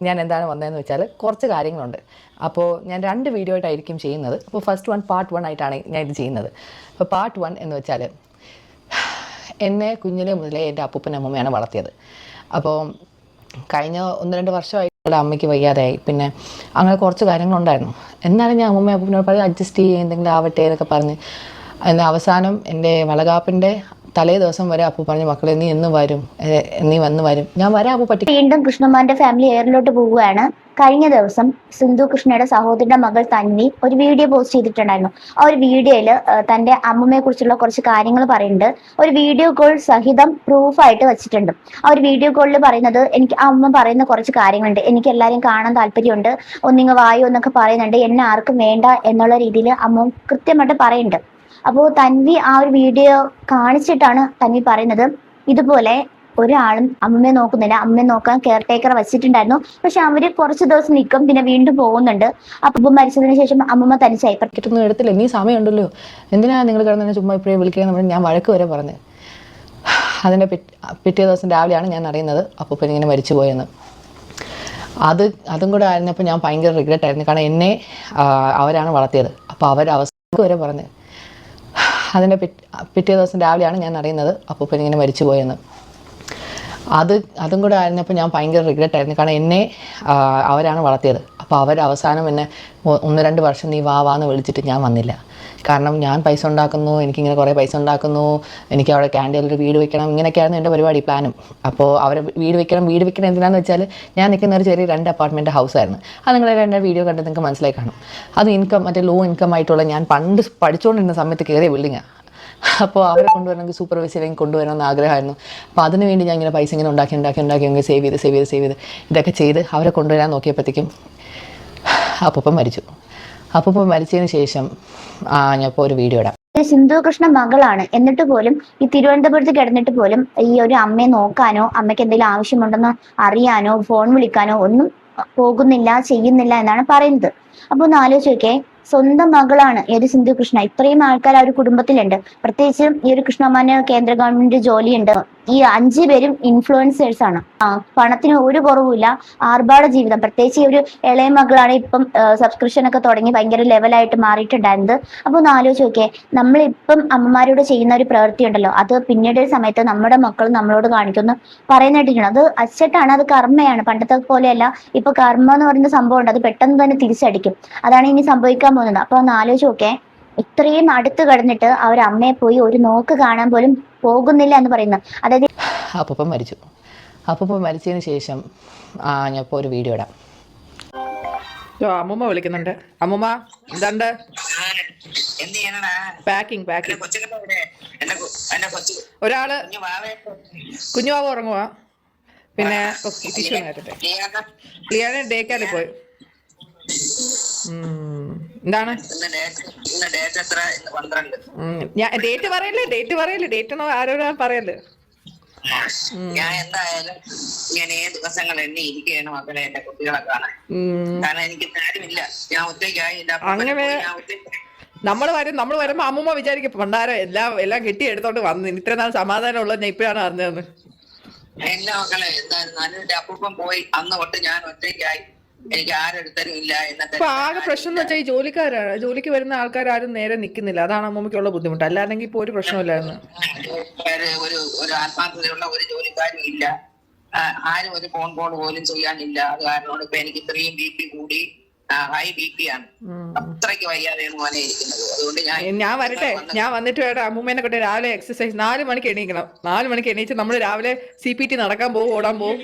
ഞാൻ എന്താണ് വന്നതെന്ന് വെച്ചാൽ കുറച്ച് കാര്യങ്ങളുണ്ട്. അപ്പോൾ ഞാൻ 2 വീഡിയോ ആയിട്ടായിരിക്കും ചെയ്യുന്നത്. അപ്പോൾ ഫസ്റ്റ് വൺ പാർട്ട് 1 ആയിട്ടാണ് ഞാൻ ഇത് ചെയ്യുന്നത്. അപ്പോൾ പാർട്ട് 1 എന്ന് വെച്ചാൽ എന്നെ കുഞ്ഞിലെ മുതലേ എൻ്റെ അപ്പൂപ്പനും അമ്മൂമ്മയാണ് വളർത്തിയത്. അപ്പോൾ കഴിഞ്ഞ 1-2 വർഷമായിട്ട് അമ്മയ്ക്ക് വയ്യാതെയായി. പിന്നെ അങ്ങനെ കുറച്ച് കാര്യങ്ങളുണ്ടായിരുന്നു. എന്നാലും ഞാൻ അമ്മൂമ്മ അപ്പൂപ്പനോട് പറഞ്ഞ് അഡ്ജസ്റ്റ് ചെയ്യുക, എന്തെങ്കിലും ആവട്ടെ എന്നൊക്കെ പറഞ്ഞ് എന്നാൽ അവസാനം എൻ്റെ വളകാപ്പിൻ്റെ തലേ ദിവസം വരെ അപ്പു പറഞ്ഞു, മക്കളെ നീ എന്ന് വരും, നീ വന്ന് വരും, ഞാൻ വരാം അപ്പു പറ്റി. വീണ്ടും കൃഷ്ണമാന്റെ ഫാമിലി എയറിലോട്ട് പോവുകയാണ്. കഴിഞ്ഞ ദിവസം സിന്ധു കൃഷ്ണയുടെ സഹോദരന്റെ മകൾ തന്വി ഒരു വീഡിയോ പോസ്റ്റ് ചെയ്തിട്ടുണ്ടായിരുന്നു. ആ ഒരു വീഡിയോയിൽ തന്റെ അമ്മമ്മയെ കുറിച്ചുള്ള കുറച്ച് കാര്യങ്ങൾ പറയുന്നുണ്ട്. ഒരു വീഡിയോ കോൾ സഹിതം പ്രൂഫായിട്ട് വെച്ചിട്ടുണ്ട്. ആ ഒരു വീഡിയോ കോളിൽ പറയുന്നത്, എനിക്ക് അമ്മ പറയുന്ന കുറച്ച് കാര്യങ്ങളുണ്ട്, എനിക്ക് എല്ലാവരെയും കാണാൻ താല്പര്യമുണ്ട്, ഒന്നിങ്ങ വായു എന്നൊക്കെ പറയുന്നുണ്ട്, എന്നെ ആർക്കും വേണ്ട എന്നുള്ള രീതിയിൽ അമ്മ കൃത്യമായിട്ട് പറയുന്നുണ്ട്. അപ്പോൾ തന്വി ആ ഒരു വീഡിയോ കാണിച്ചിട്ടാണ് തന്വി പറയുന്നത്, ഇതുപോലെ ഒരാളും അമ്മയെ നോക്കുന്നില്ല, അമ്മയെ നോക്കാൻ കെയർ ടേക്കർ വെച്ചിട്ടുണ്ടായിരുന്നു, പക്ഷെ അവര് കുറച്ച് ദിവസം നിൽക്കും, പിന്നെ വീണ്ടും പോകുന്നുണ്ട്. അപ്പം മരിച്ചതിന് ശേഷം അമ്മമ്മ തനിച്ചായി. കിട്ടൊന്നും എടുത്തില്ല, നീ സമയമുണ്ടല്ലോ, എന്തിനാ നിങ്ങൾ കിടന്നെ ചുമ്മാ ഇപ്പോഴേ വിളിക്കുക, ഞാൻ വഴക്ക് വരെ പറഞ്ഞു. അതിൻ്റെ പിറ്റേ ദിവസം രാവിലെയാണ് ഞാൻ അറിയുന്നത് അപ്പൂപ്പൻ ഇങ്ങനെ മരിച്ചു പോയെന്ന്. അതും കൂടെ ആയിരുന്നപ്പോൾ ഞാൻ ഭയങ്കര റിഗ്രറ്റ് ആയിരുന്നു. കാരണം എന്നെ അവരാണ് വളർത്തിയത്. അപ്പോൾ അവർ അവസ്ഥ വരെ പറഞ്ഞു. അതിൻ്റെ പിറ്റേ ദിവസം രാവിലെയാണ് ഞാൻ അറിയുന്നത് അപ്പൂപ്പൻ ഇങ്ങനെ മരിച്ചു പോയെന്ന്. അതും കൂടെ ആയിരുന്നപ്പോൾ ഞാൻ ഭയങ്കര റിഗ്രറ്റ് ആയിരുന്നു. കാരണം എന്നെ അവരാണ് വളർത്തിയത്. അപ്പോൾ അവർ അവസാനം എന്നെ 1-2 വർഷം നീ വാന്ന് വിളിച്ചിട്ട് ഞാൻ വന്നില്ല. കാരണം ഞാൻ പൈസ ഉണ്ടാക്കുന്നു, എനിക്കിങ്ങനെ കുറേ പൈസ ഉണ്ടാക്കുന്നു, എനിക്ക് അവിടെ ക്യാൻറ്റീനിലൊരു വീട് വെക്കണം, ഇങ്ങനെയൊക്കെയായിരുന്നു എൻ്റെ പരിപാടി, പ്ലാനും. അപ്പോൾ അവരെ വീട് വെക്കണം എന്തിനാന്ന് വെച്ചാൽ ഞാൻ നിൽക്കുന്ന ഒരു ചെറിയ 2 അപ്പാർട്ട്മെൻറ്റ് ഹൗസായിരുന്നു. അത് നിങ്ങൾ എൻ്റെ വീഡിയോ കണ്ട് നിങ്ങൾക്ക് മനസ്സിലായി കാണും. അത് മറ്റേ ലോ ഇൻകം ആയിട്ടുള്ള ഞാൻ പണ്ട് പഠിച്ചുകൊണ്ടിരുന്ന സമയത്ത് കയറിയ ബിൽഡിങ്ങാണ്. അപ്പോൾ അവരെ കൊണ്ടുവരണമെങ്കിൽ സൂപ്പർവൈസറെങ്കിൽ കൊണ്ടുവരണമെന്ന് ആഗ്രഹമായിരുന്നു. അപ്പോൾ അതിന് വേണ്ടി ഞാൻ ഇങ്ങനെ പൈസ ഇങ്ങനെ ഉണ്ടാക്കി അങ്ങനെ സേവ് ചെയ്ത് ഇതൊക്കെ ചെയ്ത് അവരെ കൊണ്ടുവരാൻ നോക്കിയപ്പോഴത്തേക്കും അപ്പൂപ്പൻ മരിച്ചു. അപ്പൂപ്പൻ മരിച്ചതിന് ശേഷം ഞാൻ ഇപ്പോൾ ഒരു വീഡിയോ ഇടാം. സിന്ധു കൃഷ്ണ മകളാണ്, എന്നിട്ട് പോലും ഈ തിരുവനന്തപുരത്ത് കിടന്നിട്ട് പോലും ഈ ഒരു അമ്മയെ നോക്കാനോ അമ്മയ്ക്ക് എന്തെങ്കിലും ആവശ്യമുണ്ടെന്ന് അറിയാനോ ഫോൺ വിളിക്കാനോ ഒന്നും പോകുന്നില്ല, ചെയ്യുന്നില്ല എന്നാണ് പറയുന്നത്. അപ്പൊ ഒന്ന് ആലോചിച്ചോക്കെ, സ്വന്തം മകളാണ് ഈ ഒരു സിന്ധു കൃഷ്ണ. ഇത്രയും ആൾക്കാർ ആ ഒരു കുടുംബത്തിലുണ്ട്. പ്രത്യേകിച്ച് ഈ ഒരു കൃഷ്ണമാന് കേന്ദ്ര ഗവൺമെന്റ് ജോലിയുണ്ട്. ഈ 5 പേരും ഇൻഫ്ലുവൻസേഴ്സ് ആണ്. പണത്തിന് ഒരു കുറവുമില്ല, ആർഭാട ജീവിതം. പ്രത്യേകിച്ച് ഈ ഒരു ഇളയ മകളാണ് ഇപ്പം സബ്സ്ക്രിപ്ഷൻ ഒക്കെ തുടങ്ങി ഭയങ്കര ലെവലായിട്ട് മാറിയിട്ടുണ്ടായിരുന്നത്. അപ്പൊ ഒന്ന് ആലോചിച്ച് നോക്കിയേ, നമ്മളിപ്പം അമ്മമാരോട് ചെയ്യുന്ന ഒരു പ്രവൃത്തി ഉണ്ടല്ലോ, അത് പിന്നീട് ഒരു സമയത്ത് നമ്മുടെ മക്കൾ നമ്മളോട് കാണിക്കുമെന്ന് പറയുന്നതായിട്ടുണ്ട്. അത് അച്ചട്ടാണ്, അത് കർമ്മയാണ്. പണ്ടത്തെ പോലെയല്ല, ഇപ്പൊ കർമ്മ എന്ന് പറയുന്ന സംഭവം ഉണ്ട്, അത് പെട്ടെന്ന് തന്നെ തിരിച്ചടിക്കും. അതാണ് ഇനി സംഭവിക്കാൻ പോകുന്നത്. അപ്പൊ ഒന്ന് ആലോചിച്ച് നോക്കേ, ഇത്രയും അടുത്ത് കിടന്നിട്ട് അവർ അമ്മയെ പോയി ഒരു നോക്ക് കാണാൻ പോലും പോകുന്നില്ല എന്ന് പറയുന്നത്. അതായത് അപ്പൂപ്പൻ മരിച്ചു. അപ്പൂപ്പൻ മരിച്ചതിന് ശേഷം ഞാൻ ഇപ്പോൾ ഒരു വീഡിയോ ഇടാം. അമ്മൂമ്മ വിളിക്കുന്നുണ്ട്. അമ്മൂമ്മ എന്തുണ്ട്? പാക്കിങ്. ഒരാള് കുഞ്ഞുവാവ ഉറങ്ങുവാ. പിന്നെ ടിഷ്യൂ നേരട്ടെ. ലിയാനെ ഡേ കെയറിൽ പോയി. എന്താണ് ഞാൻ ഡേറ്റ് പറയല്ലേ, ഡേറ്റ് ആരോടാ പറയല്ലേ. ഞാൻ എന്തായാലും ഞാൻ ദിവസങ്ങൾ എന്നെ ഇരിക്കുകയാണ് മക്കളെ, എന്റെ കുട്ടികളെ കാണാൻ. കാരണം എനിക്ക് കാര്യമില്ല, ഞാൻ ഒറ്റയ്ക്കായി. അങ്ങനെ നമ്മൾ വരുമ്പോ അമ്മൂമ്മ വിചാരിക്കും പണ്ടാരം എല്ലാം കെട്ടി എടുത്തോണ്ട് വന്നു, ഇത്ര നാൾ സമാധാനം ഉള്ളത് ഞാൻ ഇപ്പഴാണ് അറിഞ്ഞതെന്ന്. എല്ലാ മക്കളെ എന്തായാലും എന്റെ അപ്പൂപ്പൻ പോയി അന്ന് തൊട്ട് ഞാൻ ഒറ്റയ്ക്കായി, എനിക്ക് ആരെടുത്തരും ഇല്ല. എന്നത്തെ ആകെ പ്രശ്നം എന്ന് വെച്ചാൽ ഈ ജോലിക്ക് വരുന്ന ആൾക്കാരും നേരെ നിൽക്കുന്നില്ല, അതാണ് അമ്മൂമ്മയ്ക്കുള്ള ബുദ്ധിമുട്ട്. അല്ലാതെങ്കിൽ ഇപ്പൊ ഒരു പ്രശ്നമില്ലായിരുന്നു. ഒരു ആത്മാർത്ഥതയുള്ള ഒരു ജോലിക്കാരും ഇല്ല, ആരും ഒരു ഫോൺ കോൾ പോലും ചെയ്യാനില്ല. അത് കാരണം ഇപ്പൊ എനിക്ക് ഇത്രയും BP കൂടി, ഹൈ BP ആണ്, അത്രയ്ക്ക് വയ്യാതെയാണ് മോനെ ഇരിക്കുന്നത്. അതുകൊണ്ട് ഞാൻ വരട്ടെ, ഞാൻ വന്നിട്ട് വേണം അമ്മൂമ്മേനെ കൊണ്ട് രാവിലെ എക്സസൈസ് 4 മണിക്ക് എണീക്കണം. 4 മണിക്ക് എണീച്ച് നമ്മൾ രാവിലെ CPT നടക്കാൻ പോകും, ഓടാൻ പോകും.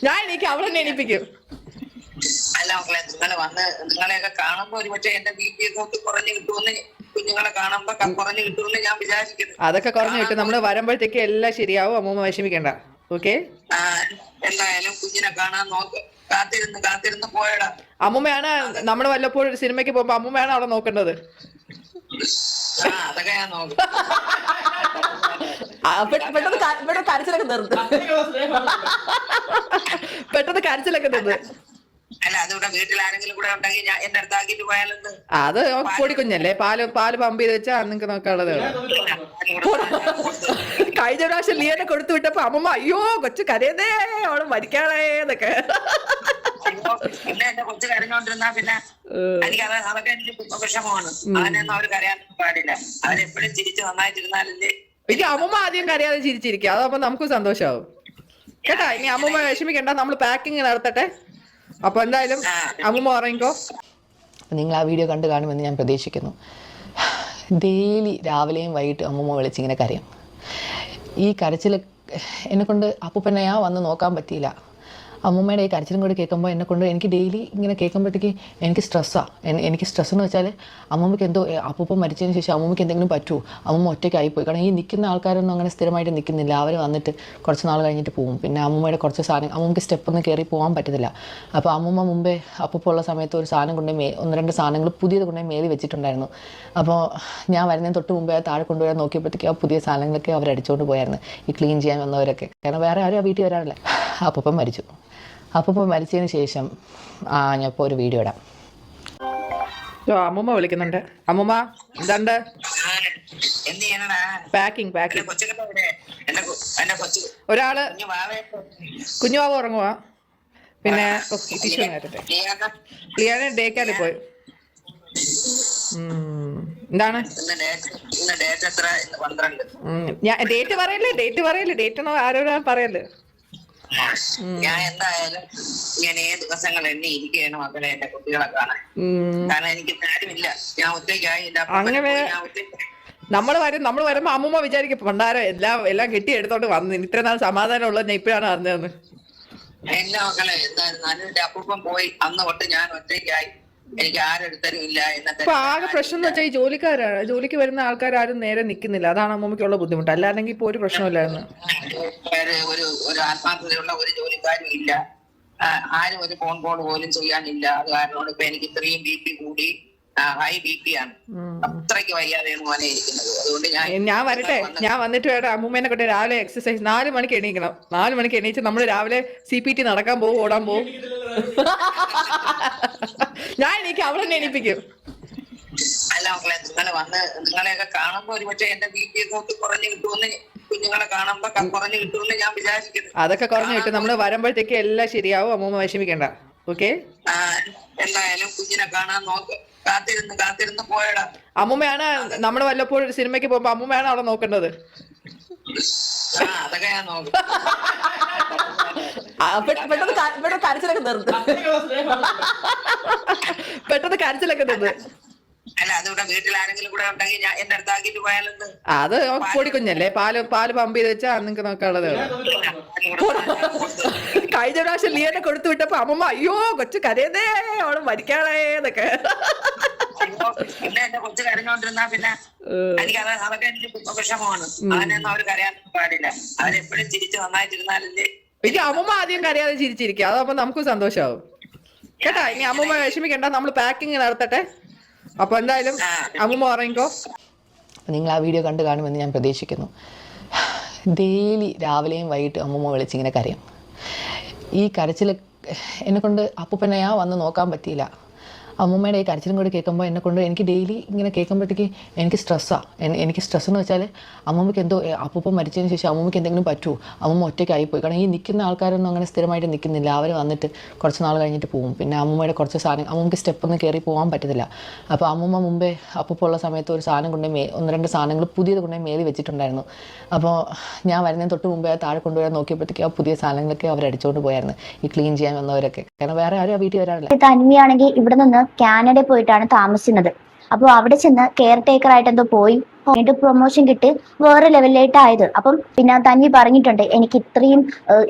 ഞാൻ എണീക്കും, അവളെന്നെ എണീപ്പിക്കും. അല്ല മക്കളെ, നിങ്ങളെയൊക്കെ കാണുമ്പോ ഒരു പക്ഷേ എന്റെ BP ഒക്കെ കുറഞ്ഞു കിട്ടുമെന്ന്, കുഞ്ഞുങ്ങളെ കാണുമ്പോ കുറഞ്ഞു കിട്ടുമെന്ന് ഞാൻ വിചാരിക്കുന്നു. അതൊക്കെ കുറഞ്ഞു കിട്ടും, നമ്മള് വരുമ്പോഴത്തേക്ക് എല്ലാം ശരിയാവും. അമ്മൂമ്മ വിഷമിക്കണ്ട. ഓക്കെ, എന്തായാലും കുഞ്ഞിനെ കാണാൻ നോക്ക്. കാത്തിരുന്ന് പോയടാ. അമ്മൂമ്മയാണ് നമ്മൾ വല്ലപ്പോഴും ഒരു സിനിമയ്ക്ക് പോകുമ്പോ അമ്മൂമ്മയാണ് അവിടെ നോക്കേണ്ടത്. അതൊക്കെ ഞാൻ നോക്കും. പെട്ടെന്ന് കരച്ചിലൊക്കെ നിർത്ത്. അല്ല അതിവിടെ വീട്ടിൽ ആരെങ്കിലും കൂടെ ഉണ്ടെങ്കിൽ ഞാൻ എന്റെ അടുത്താക്കിട്ട് പോയാലെന്ത്? അത് പൊടിക്കുഞ്ഞല്ലേ, പാല് പമ്പ് ചെയ്ത് വെച്ചാ നിങ്ങൾക്ക് നോക്കാനുള്ളത്. കഴിഞ്ഞ പ്രാവശ്യം ലിയനെ കൊടുത്തു വിട്ടപ്പോ അമ്മമ്മ അയ്യോ കൊച്ചു കരയുന്നേ അവള് മരിക്കാളേ എന്നൊക്കെ. പിന്നെ എന്റെ കൊച്ചു കരഞ്ഞോണ്ടിരുന്നാ പിന്നെ എനിക്കത് അതൊക്കെ എനിക്ക് വിഷമമാണ്. അങ്ങനെയൊന്നും അവര് കരയാൻ പാടില്ല. അവരെപ്പോഴും ചിരിച്ച് നന്നായിട്ടിരുന്നാലല്ലേ. എനിക്ക് അമ്മമ്മ ആദ്യം കരയാതെ ചിരിച്ചിരിക്കുക, അതാവുമ്പോ നമുക്ക് സന്തോഷമാവും കേട്ടാ. ഇനി അമ്മമ്മ വിഷമിക്കണ്ട, നമ്മള് പാക്കിങ് നടത്തട്ടെ. അപ്പൊ എന്തായാലും അമ്മമ്മ ഉറങ്ങിക്കോ. നിങ്ങൾ ആ വീഡിയോ കണ്ടു കാണുമെന്ന് ഞാൻ പ്രതീക്ഷിക്കുന്നു. ഡെയിലി രാവിലെയും വൈകിട്ടും അമ്മമ്മ വിളിച്ചിങ്ങനെ കരയും. ഈ കരച്ചിൽ എന്നെക്കൊണ്ട് അപ്പൂപ്പനെയാ വന്ന് നോക്കാൻ പറ്റിയില്ല. അമ്മൂമ്മയുടെ ഈ കരച്ചിലും കൂടി കേൾക്കുമ്പോൾ എന്നെക്കൊണ്ട് എനിക്ക് ഡെയിലി ഇങ്ങനെ കേൾക്കുമ്പോഴത്തേക്ക് എനിക്ക് സ്ട്രെസ്സാണ്. എനിക്ക് സ്ട്രെസ് എന്ന് വെച്ചാൽ അമ്മൂമ്മയ്ക്ക് എന്തോ അപ്പൂപ്പൻ മരിച്ചതിന് ശേഷം അമ്മൂമ്മയ്ക്ക് എന്തെങ്കിലും പറ്റുമോ, അമ്മൂമ്മ ഒറ്റയ്ക്കായിപ്പോയി. കാരണം ഈ നിൽക്കുന്ന ആൾക്കാരൊന്നും അങ്ങനെ സ്ഥിരമായിട്ട് നിൽക്കുന്നില്ല. അവർ വന്നിട്ട് കുറച്ച് നാൾ കഴിഞ്ഞിട്ട് പോകും. പിന്നെ അമ്മൂമ്മയുടെ കുറച്ച് സാധനം അമ്മൂമ്മയ്ക്ക് സ്റ്റെപ്പൊന്നും കയറി പോകാൻ പറ്റത്തില്ല. അപ്പോൾ അമ്മൂമ്മ മുമ്പേ അപ്പൂപ്പ ഉള്ള സമയത്ത് ഒരു സാധനം കൊണ്ടുപോയി ഒന്ന് രണ്ട് സാധനങ്ങൾ പുതിയത് കൊണ്ടുപോയി മേലിൽ വെച്ചിട്ടുണ്ടായിരുന്നു. അപ്പോൾ ഞാൻ വരുന്നതിന് തൊട്ട് മുമ്പേ താഴെ കൊണ്ടുവരാൻ നോക്കിയപ്പോഴത്തേക്ക് ആ പുതിയ സാധനങ്ങളൊക്കെ അവർ അടിച്ചുകൊണ്ട് പോയായിരുന്നു, ഈ ക്ലീൻ ചെയ്യാൻ വന്നവരൊക്കെ. കാരണം വേറെ ആരും ആ വീട്ടിൽ വരാറില്ല. അപ്പൂപ്പൻ മരിച്ചു. അപ്പൂപ്പൻ മരിച്ചതിന് ശേഷം ഞാൻ ഇപ്പോൾ ഒരു വീഡിയോ ഇടാം. അമ്മൂമ്മ വിളിക്കുന്നുണ്ട്. അമ്മൂമ്മ എന്താണ്ട് എന്ത് ചെയ്യണടാ? പാക്കിങ്. ഒരാള് കുഞ്ഞുവാവ് ഉറങ്ങുവാ. പിന്നെ ടിഷ്യൂ നേരത്തെ ലിയാനെ ഡേക്കാലിൽ പോയി. എന്താണ് ഞാൻ ഡേറ്റ് പറയല്ലേ, ഡേറ്റ് ആരോടാ പറയല്ലേ. ഞാൻ എന്തായാലും ഇങ്ങനെ ദിവസങ്ങൾ എണ്ണി ഇരിക്കുകയാണ് മക്കളെ എന്റെ കുട്ടികളെ കാണാൻ. കാരണം എനിക്ക് ആരുമില്ല, ഞാൻ ഒറ്റയ്ക്കായി. നമ്മൾ വരുമ്പോ അമ്മൂമ്മ വിചാരിക്കും പണ്ടാരം എല്ലാം കെട്ടി എടുത്തോണ്ട് വന്നു, ഇത്ര നാൾ സമാധാനം ഉള്ളത് ഞാൻ ഇപ്പോഴാണ് അറിഞ്ഞതെന്ന്. എല്ലാ മക്കളെ എന്തായിരുന്നു എന്റെ അപ്പൂപ്പൻ പോയി അന്ന് തൊട്ട് ഞാൻ ഒറ്റയ്ക്കായി. എനിക്ക് ആരെടുത്തരും ഇല്ല. ഇപ്പൊ ആകെ പ്രശ്നം എന്ന് വെച്ചാൽ ഈ ജോലിക്ക് വരുന്ന ആൾക്കാരും നേരെ നിൽക്കുന്നില്ല. അതാണ് അമ്മൂമ്മയ്ക്കുള്ള ബുദ്ധിമുട്ട്. അല്ലാതെങ്കിൽ ഇപ്പൊ ഒരു പ്രശ്നമില്ലായിരുന്നു. ഒരു ആത്മാർത്ഥതയുള്ള ഒരു ജോലിക്കാരും ഇല്ല. ആരും ഒരു ഫോൺ കോൾ പോലും ചെയ്യാനില്ല. അത് കാരണം ഇപ്പൊ എനിക്ക് ഇത്രയും BP കൂടി, ഹൈ BP ആണ്. അത്രയ്ക്ക് വയ്യാതെയാണ് മോനെ ഇരിക്കുന്നത്. അതുകൊണ്ട് ഞാൻ വരട്ടെ, ഞാൻ വന്നിട്ട് വേണം അമ്മൂമ്മേനെ കൊണ്ട് രാവിലെ എക്സസൈസ് 4 മണിക്ക് എണീക്കണം. 4 മണിക്ക് എണീച്ച് നമ്മള് രാവിലെ CPT നടക്കാൻ പോകും, ഓടാൻ പോകും. ഞാൻ എനിക്ക് അവളെന്നെ എണീപ്പിക്കും. അല്ല മക്കളെ, നിങ്ങളെയൊക്കെ കാണുമ്പോ ഒരു പക്ഷേ എന്റെ BP ഒക്കെ കുറഞ്ഞു കിട്ടുമെന്ന്, കുഞ്ഞുങ്ങളെ കാണുമ്പോ കുറഞ്ഞു കിട്ടുമെന്ന് ഞാൻ വിചാരിക്കുന്നു. അതൊക്കെ കുറഞ്ഞു കിട്ടും. നമ്മള് വരുമ്പോഴത്തേക്ക് എല്ലാം ശരിയാവും. അമ്മൂമ്മ വിഷമിക്കണ്ട. ഓക്കെ, എന്തായാലും കുഞ്ഞിനെ കാണാൻ നോക്ക്. കാത്തിരുന്ന് പോയടാ. അമ്മൂമ്മയാണ് നമ്മള് വല്ലപ്പോഴും ഒരു സിനിമയ്ക്ക് പോകുമ്പോ അമ്മൂമ്മയാണ് അവളെ നോക്കേണ്ടത്. അതൊക്കെ ഞാൻ നോക്കും. പെട്ടെന്ന് കരച്ചിലൊക്കെ നിർത്ത്. അല്ല അതിവിടെ വീട്ടിൽ ആരെങ്കിലും കൂടെ ഉണ്ടെങ്കിൽ ഞാൻ എന്റെ അടുത്താക്കിട്ട് പോയാലെന്ത്? അത് പൊടിക്കുഞ്ഞല്ലേ, പാല് പമ്പ് ചെയ്ത് വെച്ചാ നിങ്ങൾക്ക് നോക്കാനുള്ളത്. കഴിഞ്ഞ പ്രാവശ്യം ലിയനെ കൊടുത്തു വിട്ടപ്പോ അമ്മമ്മ അയ്യോ കൊച്ചു കരയുന്നേ അവള് മരിക്കാളേ എന്നൊക്കെ. പിന്നെ എന്റെ കൊച്ചു കരഞ്ഞോണ്ടിരുന്നാ പിന്നെ എനിക്കത് അതൊക്കെ എനിക്ക് വിഷമമാണ്. അങ്ങനെയൊന്നും അവര് കരയാൻ പാടില്ല. അവരെപ്പോഴും ചിരിച്ച് നന്നായിട്ടിരുന്നാലല്ലേ. എനിക്ക് അമ്മമ്മ ആദ്യം കരയാതെ ചിരിച്ചിരിക്കുക, അതാവുമ്പോ നമുക്ക് സന്തോഷമാവും കേട്ടാ. ഇനി അമ്മമ്മ വിഷമിക്കണ്ട, നമ്മള് പാക്കിങ് നടത്തട്ടെ. അപ്പൊ എന്തായാലും അമ്മൂമ്മ ഉറങ്ങിക്കോ. നിങ്ങൾ ആ വീഡിയോ കണ്ടു കാണുമെന്ന് ഞാൻ പ്രതീക്ഷിക്കുന്നു. ഡെയിലി രാവിലെയും വൈകിട്ടും അമ്മൂമ്മ വിളിച്ചിങ്ങനെ കരയും. ഈ കരച്ചിൽ എന്നെക്കൊണ്ട് അപ്പൂപ്പനെയാ വന്ന് നോക്കാൻ പറ്റിയില്ല. അമ്മൂമ്മയുടെ ഈ കരച്ചിലും കൂടി കേൾക്കുമ്പോൾ എന്നെക്കൊണ്ട് എനിക്ക് ഡെയിലി ഇങ്ങനെ കേൾക്കുമ്പോഴത്തേക്ക് എനിക്ക് സ്ട്രെസ്സാണ്. എനിക്ക് സ്ട്രെസ് എന്ന് വെച്ചാൽ അമ്മൂമ്മയ്ക്ക് എന്തോ അപ്പൂപ്പൻ മരിച്ചതിന് ശേഷം അമ്മൂമ്മയ്ക്ക് എന്തെങ്കിലും പറ്റുമോ, അമ്മൂമ്മ ഒറ്റയ്ക്കായിപ്പോയി. കാരണം ഈ നിൽക്കുന്ന ആൾക്കാരൊന്നും അങ്ങനെ സ്ഥിരമായിട്ട് നിൽക്കുന്നില്ല. അവർ വന്നിട്ട് കുറച്ച് നാൾ കഴിഞ്ഞിട്ട് പോകും. പിന്നെ അമ്മൂമ്മയുടെ കുറച്ച് സാധനം അമ്മൂമ്മയ്ക്ക് സ്റ്റെപ്പൊന്നും കയറി പോകാൻ പറ്റത്തില്ല. അപ്പോൾ അമ്മൂമ്മ മുമ്പേ അപ്പൂപ്പ ഉള്ള സമയത്ത് ഒരു സാധനം കൊണ്ടുപോയി ഒന്ന് രണ്ട് സാധനങ്ങൾ പുതിയത് കൊണ്ടുപോയി മേലിൽ വെച്ചിട്ടുണ്ടായിരുന്നു. അപ്പോൾ ഞാൻ വരുന്നതിന് തൊട്ട് മുമ്പേ താഴെ കൊണ്ടുവരാൻ നോക്കിയപ്പോഴത്തേക്ക് ആ പുതിയ സാധനങ്ങളൊക്കെ അവർ അടിച്ചുകൊണ്ട് പോയായിരുന്നു, ഈ ക്ലീൻ ചെയ്യാൻ വന്നവരൊക്കെ. കാരണം വേറെ ആരും ആ വീട്ടിൽ വരാറില്ല. തന്മയാണെങ്കിൽ ഇവിടെ നിന്ന് കാനഡയിൽ പോയിട്ടാണ് താമസിക്കുന്നത്. അപ്പോൾ അവിടെ ചെന്ന് കെയർ ടേക്കർ ആയിട്ട് എന്തോ പോയി പ്രൊമോഷൻ കിട്ടി വേറെ ലെവലിലായിട്ട് ആയത്. അപ്പം പിന്നെ തന്വി പറഞ്ഞിട്ടുണ്ട്, എനിക്ക് ഇത്രയും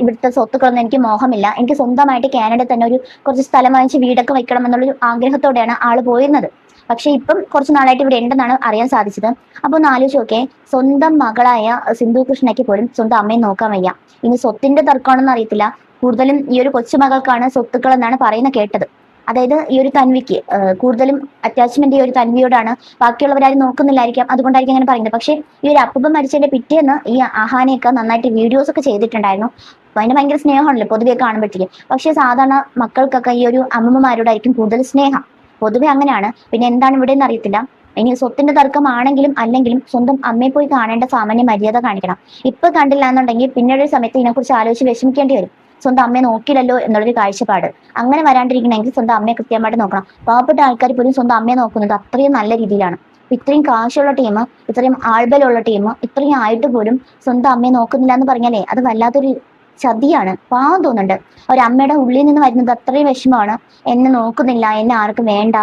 ഇവിടുത്തെ സ്വത്തുക്കളൊന്നും എനിക്ക് മോഹമില്ല, എനിക്ക് സ്വന്തമായിട്ട് കാനഡയിൽ തന്നെ ഒരു കുറച്ച് സ്ഥലം വാങ്ങിച്ച് വീടൊക്കെ വെക്കണം എന്നുള്ളൊരു ആഗ്രഹത്തോടെയാണ് ആള് പോയിരുന്നത്. പക്ഷെ ഇപ്പം കുറച്ച് നാളായിട്ട് ഇവിടെ ഉണ്ടെന്നാണ് അറിയാൻ സാധിച്ചത്. അപ്പൊ ഒന്ന് ആലോചിച്ച് നോക്കേ, സ്വന്തം മകളായ സിന്ധു കൃഷ്ണയ്ക്ക് പോലും സ്വന്തം അമ്മയെ നോക്കാൻ വയ്യ. ഇനി സ്വത്തിന്റെ തർക്കമാണെന്ന് അറിയത്തില്ല, കൂടുതലും ഈ ഒരു കൊച്ചുമകൾക്കാണ് സ്വത്തുക്കൾ എന്നാണ് പറയുന്നത് കേട്ടത്. അതായത് ഈ ഒരു തൻവിക്ക് കൂടുതലും അറ്റാച്ച്മെന്റ് ഈ ഒരു തൻവിയോടാണ്. ബാക്കിയുള്ളവരാരും നോക്കുന്നില്ലായിരിക്കാം, അതുകൊണ്ടായിരിക്കും അങ്ങനെ പറയുന്നത്. പക്ഷേ ഈ ഒരു അപ്പൂപ്പൻ മരിച്ചതിന്റെ പിറ്റേന്ന് ഈ അഹാനയൊക്കെ നന്നായിട്ട് വീഡിയോസ് ഒക്കെ ചെയ്തിട്ടുണ്ടായിരുന്നു. അതിന് ഭയങ്കര സ്നേഹമാണല്ലോ പൊതുവെ കാണുമ്പോഴത്തേക്കും. പക്ഷേ സാധാരണ മക്കൾക്കൊക്കെ ഈ ഒരു അമ്മമ്മമാരോടായിരിക്കും കൂടുതൽ സ്നേഹം, പൊതുവെ അങ്ങനെയാണ്. പിന്നെ എന്താണ് ഇവിടെ എന്ന് അറിയത്തില്ല. ഇനി സ്വത്തിന്റെ തർക്കമാണെങ്കിലും അല്ലെങ്കിലും സ്വന്തം അമ്മയെ പോയി കാണേണ്ട സാമാന്യ മര്യാദ കാണിക്കണം. ഇപ്പൊ കണ്ടില്ല എന്നുണ്ടെങ്കിൽ പിന്നീട് ഒരു സമയത്ത് ഇതിനെക്കുറിച്ച് ആലോചിച്ച് വിഷമിക്കേണ്ടി വരും. സ്വന്തം അമ്മയെ നോക്കില്ലല്ലോ എന്നുള്ളൊരു കാഴ്ചപ്പാട്. അങ്ങനെ വരാണ്ടിരിക്കണമെങ്കിൽ സ്വന്തം അമ്മയെ കൃത്യമായിട്ട് നോക്കണം. പാവപ്പെട്ട ആൾക്കാർ പോലും സ്വന്തം അമ്മയെ നോക്കുന്നത് അത്രയും നല്ല രീതിയിലാണ്. ഇത്രയും കാശുള്ള ടീം, ഇത്രയും ആൾബലമുള്ള ടീം, ഇത്രയും ആയിട്ട് പോലും സ്വന്തം അമ്മയെ നോക്കുന്നില്ല എന്ന് പറഞ്ഞാലേ അത് വല്ലാത്തൊരു ചതിയാണ്. പാവം തോന്നുന്നുണ്ട്. ഒരമ്മയുടെ ഉള്ളിൽ നിന്ന് വരുന്നത് അത്രയും വിഷമമാണ്. എന്നെ നോക്കുന്നില്ല, എന്നെ ആർക്കും വേണ്ട,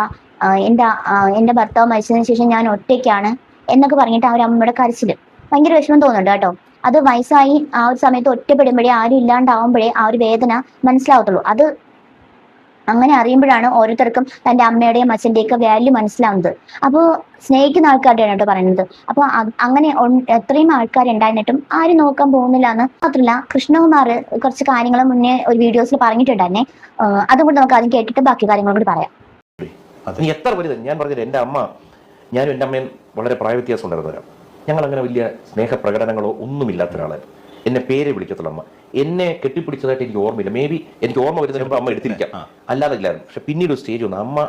എന്റെ ഭർത്താവ് മരിച്ചതിന് ശേഷം ഞാൻ ഒറ്റയ്ക്കാണ് എന്നൊക്കെ പറഞ്ഞിട്ട് ആ ഒരു അമ്മയുടെ കരച്ചില് ഭയങ്കര വിഷമം തോന്നുന്നുണ്ട് കേട്ടോ. അത് വയസ്സായി ആ ഒരു സമയത്ത് ഒറ്റപ്പെടുമ്പോഴേ, ആരും ഇല്ലാണ്ടാവുമ്പോഴേ ആ ഒരു വേദന മനസ്സിലാവത്തുള്ളൂ. അത് അങ്ങനെ അറിയുമ്പോഴാണ് ഓരോരുത്തർക്കും തന്റെ അമ്മയുടെയും അച്ഛൻ്റെയൊക്കെ വാല്യൂ മനസ്സിലാവുന്നത്. അപ്പോൾ സ്നേഹിക്കുന്ന ആൾക്കാരുടെയാണ് കേട്ടോ പറയുന്നത്. അപ്പോൾ അങ്ങനെ എത്രയും ആൾക്കാരുണ്ടായിരുന്നിട്ടും ആരും നോക്കാൻ പോകുന്നില്ല എന്ന് മാത്രമല്ല, കൃഷ്ണകുമാർ കുറച്ച് കാര്യങ്ങൾ മുന്നേ ഒരു വീഡിയോസിൽ പറഞ്ഞിട്ടുണ്ടായിരുന്നേ. അതുകൊണ്ട് നമുക്ക് ആദ്യം കേട്ടിട്ട് ബാക്കി കാര്യങ്ങളും കൂടി പറയാം. നീ എത്ര വലുത്, ഞാൻ പറഞ്ഞില്ല, എൻ്റെ അമ്മ, ഞാനും എൻ്റെ അമ്മയും വളരെ പ്രായവ്യത്യാസം ഉണ്ടായിരുന്നവരാണ്. ഞങ്ങൾ അങ്ങനെ വലിയ സ്നേഹപ്രകടനങ്ങളോ ഒന്നുമില്ലാത്ത ഒരാളായിരുന്നു. എന്നെ പേരെ വിളിക്കത്തുള്ള അമ്മ. എന്നെ കെട്ടിപ്പിടിച്ചതായിട്ട് എനിക്ക് ഓർമ്മയില്ല. മേ ബി എനിക്ക് ഓർമ്മ വരുന്നതിന് മുമ്പ് അമ്മ എടുത്തിരിക്കാം, അല്ലാതെ ഇല്ലായിരുന്നു. പക്ഷെ പിന്നീട് ഒരു സ്റ്റേജ് വന്നു, അമ്മ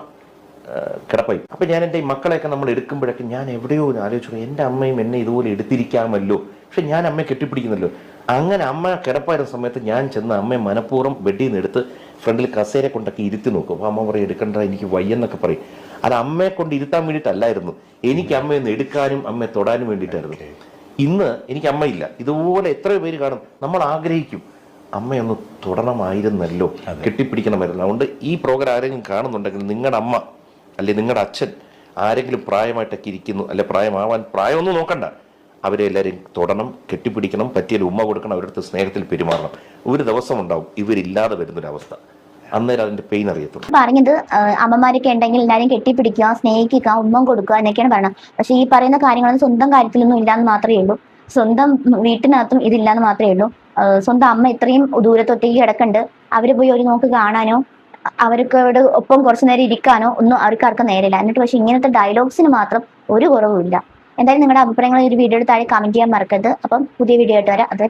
കിടപ്പായി. അപ്പം ഞാൻ എൻ്റെ ഈ മക്കളെയൊക്കെ നമ്മൾ എടുക്കുമ്പോഴൊക്കെ ഞാൻ എവിടെയോ ആലോചിച്ചു, എൻ്റെ അമ്മയും എന്നെ ഇതുപോലെ എടുത്തിരിക്കാമല്ലോ, പക്ഷെ ഞാൻ അമ്മയെ കെട്ടിപ്പിടിക്കുന്നല്ലോ. അങ്ങനെ അമ്മ കിടപ്പായിരുന്ന സമയത്ത് ഞാൻ ചെന്ന് അമ്മയെ മനഃപൂർവ്വം ബെഡിൽ നിന്ന് എടുത്ത് ഫ്രണ്ടിൽ കസേര കൊണ്ടൊക്കെ ഇരുത്തി നോക്കും. അപ്പോൾ അമ്മ പറയും എടുക്കണ്ട, എനിക്ക് വയ്യെന്നൊക്കെ പറയും. അത് അമ്മയെ കൊണ്ട് ഇരുത്താൻ വേണ്ടിയിട്ടല്ലായിരുന്നു, എനിക്ക് അമ്മയൊന്ന് എടുക്കാനും അമ്മയെ തൊടാനും വേണ്ടിയിട്ടായിരുന്നു. ഇന്ന് എനിക്ക് അമ്മയില്ല. ഇതുപോലെ എത്രയോ പേര് കാണും, നമ്മൾ ആഗ്രഹിക്കും അമ്മയൊന്ന് തൊടണമായിരുന്നല്ലോ, കെട്ടിപ്പിടിക്കണമായിരുന്നു. അതുകൊണ്ട് ഈ പ്രോഗ്രാം ആരെങ്കിലും കാണുന്നുണ്ടെങ്കിൽ നിങ്ങളുടെ അമ്മ അല്ലെ നിങ്ങളുടെ അച്ഛൻ ആരെങ്കിലും പ്രായമായിട്ടൊക്കെ ഇരിക്കുന്നു, അല്ലെ പ്രായമാവാൻ, പ്രായമൊന്നും നോക്കണ്ട, അവരെ എല്ലാവരെയും തൊടണം, കെട്ടിപ്പിടിക്കണം, പറ്റിയാൽ ഉമ്മ കൊടുക്കണം, അവരുടെ സ്നേഹത്തിൽ പെരുമാറണം. ഒരു ദിവസം ഉണ്ടാവും ഇവരില്ലാതെ വരുന്നൊരവസ്ഥ, അന്നേരം അതിന്റെ പെയിൻ അറിയത്തുള്ളൂ. പറഞ്ഞത് അമ്മമാരൊക്കെ ഉണ്ടെങ്കിൽ എല്ലാവരും കെട്ടിപ്പിടിക്കുക, സ്നേഹിക്കുക, ഉമ്മം കൊടുക്കുക എന്നൊക്കെയാണ് പറയുന്നത്. പക്ഷെ ഈ പറയുന്ന കാര്യങ്ങളൊന്നും സ്വന്തം കാര്യത്തിലൊന്നും ഇല്ലാന്ന് മാത്രമേ ഉള്ളൂ. സ്വന്തം വീട്ടിനകത്തും ഇതില്ലാന്ന് മാത്രമേ ഉള്ളൂ. സ്വന്തം അമ്മ ഇത്രയും ദൂരത്തൊറ്റേക്ക് കിടക്കണ്ട്, അവര് പോയി ഒരു നോക്ക് കാണാനോ അവർക്കോട് ഒപ്പം കുറച്ചു നേരം ഇരിക്കാനോ ഒന്നും അവർക്കാർക്കും നേരില്ല. എന്നിട്ട് പക്ഷെ ഇങ്ങനത്തെ ഡയലോഗ്സിന് മാത്രം ഒരു കുറവുമില്ല. എന്തായാലും നിങ്ങളുടെ അഭിപ്രായങ്ങൾ ഈ ഒരു വീഡിയോയുടെ താഴെ കമന്റ് ചെയ്യാൻ മറക്കരുത്. അപ്പം പുതിയ വീഡിയോ ആയിട്ട് വരാം. അത്